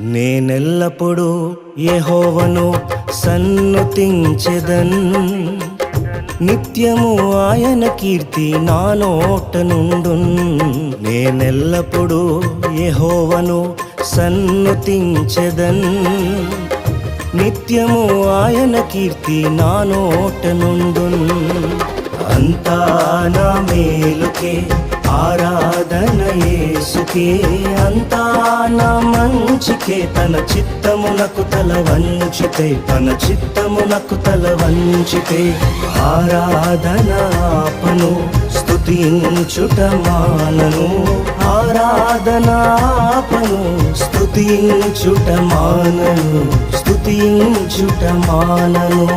నేనెల్లప్పుడూ యెహోవాను సన్నుతించెదన్, నిత్యము ఆయన కీర్తి నా నోట నుండున్. నేనెల్లప్పుడూ యెహోవాను సన్నుతించెదన్, నిత్యము ఆయన కీర్తి నా నోట నుండున్. అంతా నా మేలుకే ఆరాధన యేసుకే, అంతా నా మంచికే. తన చిత్తమునకు తల వంచితే, తన చిత్తమునకు తల వంచితే ఆరాధన ఆపను, స్తుతించుట మానను. ఆరాధన ఆపను, స్తుతించుట మానను, స్తుతించుట మానను.